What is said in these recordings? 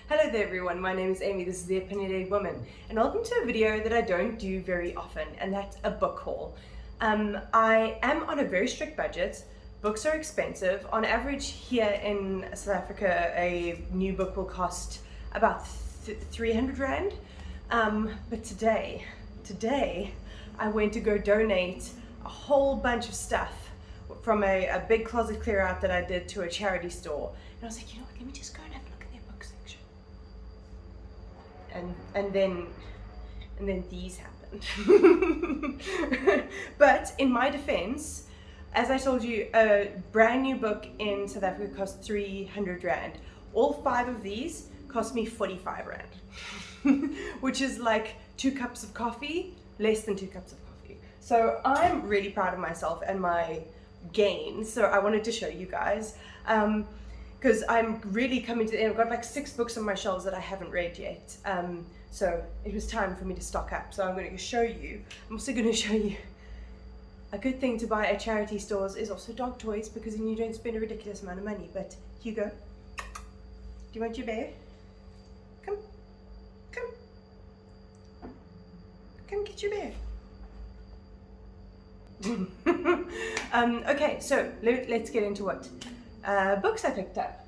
Hello there everyone, my name is Amy, this is The Opinionated Woman, and welcome to a video that I don't do very often, and that's a book haul. I am on a very strict budget. Books are expensive. On average here in South Africa, a new book will cost about 300 Rand. But today, I went to go donate a whole bunch of stuff from a big closet clear out that I did to a charity store. And I was like, you know what, let me just go and have a look at their book section. And then these happened. But in my defense, as I told you, a brand new book in South Africa costs 300 Rand. All 5 of these cost me 45 Rand, which is like 2 cups of coffee, less than 2 cups of coffee. So I'm really proud of myself and my gains. So I wanted to show you guys, because I'm really coming to the end. I've got like 6 books on my shelves that I haven't read yet. So it was time for me to stock up. So I'm going to show you. I'm also going to show you a good thing to buy at charity stores is also dog toys, because then you don't spend a ridiculous amount of money. But Hugo, do you want your bear? Come get your bear. Okay, so let's get into what books I picked up.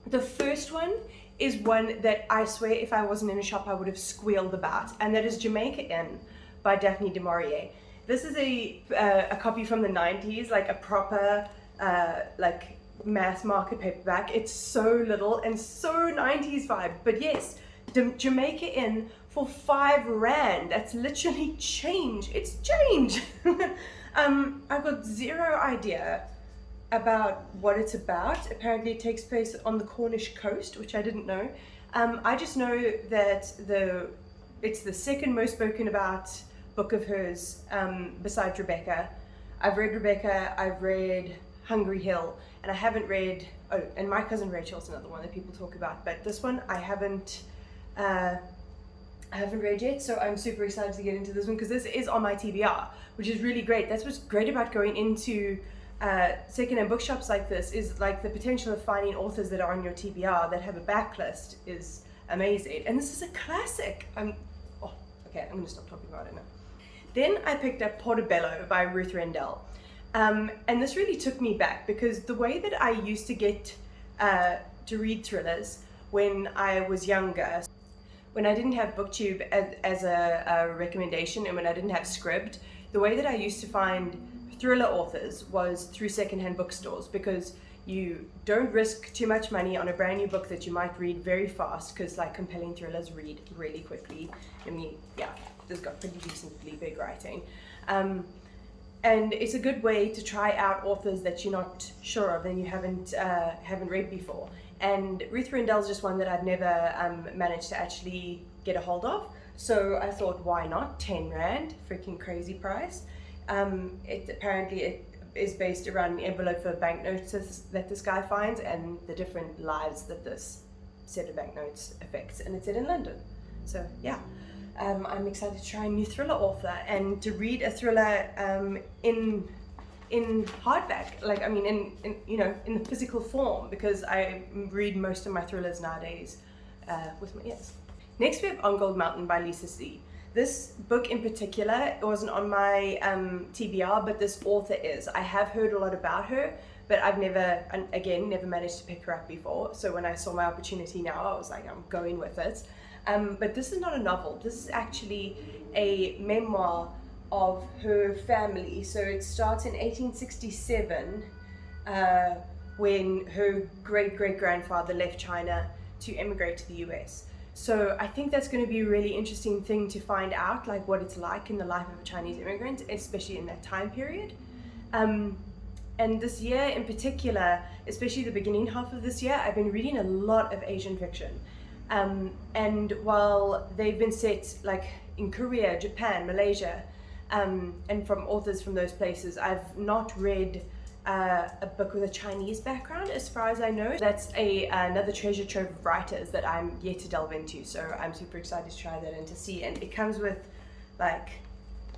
The first one is one that I swear if I wasn't in a shop I would have squealed about, and that is Jamaica Inn by Daphne du Maurier. This is a copy from the 90s, like a proper like mass market paperback. It's so little and so 90s vibe, but yes, Jamaica Inn for 5 Rand. That's literally change. It's change. I've got zero idea about what it's about. Apparently it takes place on the Cornish coast, which I didn't know. I just know that it's the second most spoken about book of hers, besides Rebecca. I've read Rebecca, I've read Hungry Hill, and I haven't read, oh, and My Cousin Rachel's another one that people talk about, but this one I haven't read yet, so I'm super excited to get into this one because this is on my TBR, which is really great. That's what's great about going into second-hand bookshops like this, is like the potential of finding authors that are on your TBR that have a backlist is amazing. And this is a classic. Oh, okay, I'm gonna stop talking about it now. Then I picked up Portobello by Ruth Rendell. And this really took me back, because the way that I used to get to read thrillers when I was younger, when I didn't have BookTube as a recommendation, and when I didn't have Scribd, the way that I used to find thriller authors was through secondhand bookstores, because you don't risk too much money on a brand new book that you might read very fast, because like compelling thrillers read really quickly. I mean, yeah, this got pretty decently big writing. And it's a good way to try out authors that you're not sure of and you haven't read before. And Ruth Rendell's just one that I've never managed to actually get a hold of. So I thought, why not? 10 Rand, freaking crazy price. It is based around an envelope for banknotes that this guy finds and the different lives that this set of banknotes affects. And it's set in London. So yeah. I'm excited to try a new thriller author and to read a thriller in hardback, like I mean in the physical form, because I read most of my thrillers nowadays with my ears. Next we have On Gold Mountain by Lisa C. This book in particular wasn't on my TBR, but this author is. I have heard a lot about her, but I've never managed to pick her up before. So when I saw my opportunity now, I was like, I'm going with it. But this is not a novel. This is actually a memoir of her family. So it starts in 1867 when her great-great-grandfather left China to emigrate to the US. So I think that's going to be a really interesting thing to find out, like what it's like in the life of a Chinese immigrant, especially in that time period. And this year in particular, especially the beginning half of this year, I've been reading a lot of Asian fiction. And while they've been set like in Korea, Japan, Malaysia, and from authors from those places, I've not read a book with a Chinese background as far as I know. That's another treasure trove of writers that I'm yet to delve into, so I'm super excited to try that and to see. And it comes with like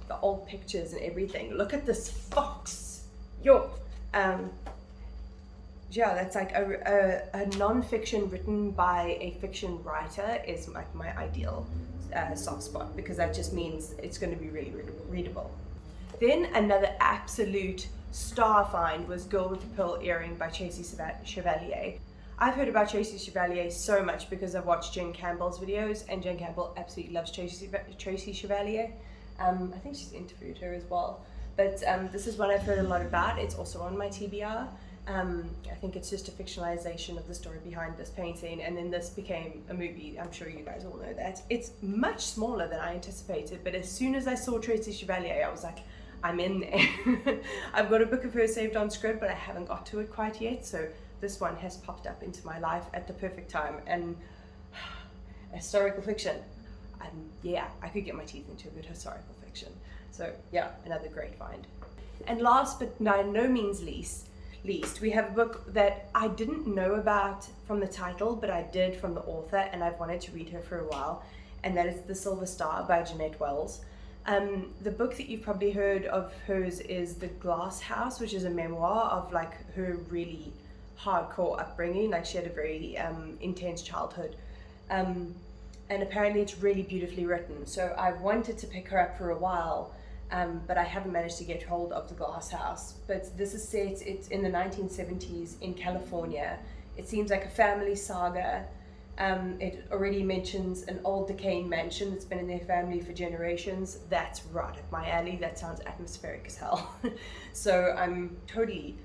the old pictures and everything. Look at this fox! Yo! yeah, that's like a non-fiction written by a fiction writer is like my ideal soft spot, because that just means it's going to be really readable. Then another absolute star find was Girl with the Pearl Earring by Tracy Chevalier. I've heard about Tracy Chevalier so much because I've watched Jen Campbell's videos, and Jen Campbell absolutely loves Tracy Chevalier. I think she's interviewed her as well. But this is one I've heard a lot about. It's also on my TBR. I think it's just a fictionalization of the story behind this painting, and then this became a movie. I'm sure you guys all know that. It's much smaller than I anticipated, but as soon as I saw Tracy Chevalier, I was like, I'm in there. I've got a book of hers saved on Scribd, but I haven't got to it quite yet, so this one has popped up into my life at the perfect time. And historical fiction, yeah, I could get my teeth into a good historical fiction. So yeah, another great find. And last but by no means least, we have a book that I didn't know about from the title, but I did from the author, and I've wanted to read her for a while, and that is The Silver Star by Jeanette Wells. The book that you've probably heard of hers is The Glass House, which is a memoir of like her really hardcore upbringing. Like she had a very intense childhood, and apparently it's really beautifully written. So I've wanted to pick her up for a while, but I haven't managed to get hold of The Glass House. But this is set, it's in the 1970s in California. It seems like a family saga. It already mentions an old decaying mansion that's been in their family for generations. That's right up my alley. That sounds atmospheric as hell. So I'm totally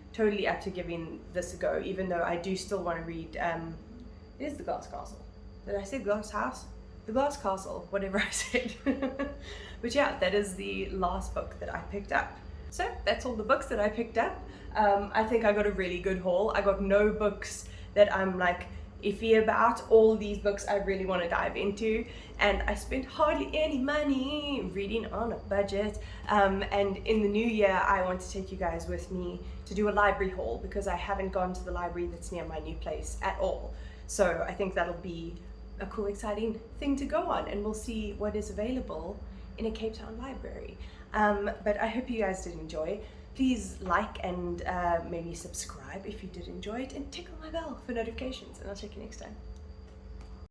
up to giving this a go, even though I do still want to read, it is The Glass Castle. Did I say Glass House? The Glass Castle, whatever I said. But yeah, that is the last book that I picked up. So that's all the books that I picked up. I think I got a really good haul. I got no books that I'm like iffy about. All these books I really want to dive into, and I spent hardly any money reading on a budget. And in the new year, I want to take you guys with me to do a library haul, because I haven't gone to the library that's near my new place at all. So I think that'll be a cool, exciting thing to go on, and we'll see what is available in a Cape Town library. But I hope you guys did enjoy. Please like and maybe subscribe if you did enjoy it, and tickle my bell for notifications, and I'll check you next time.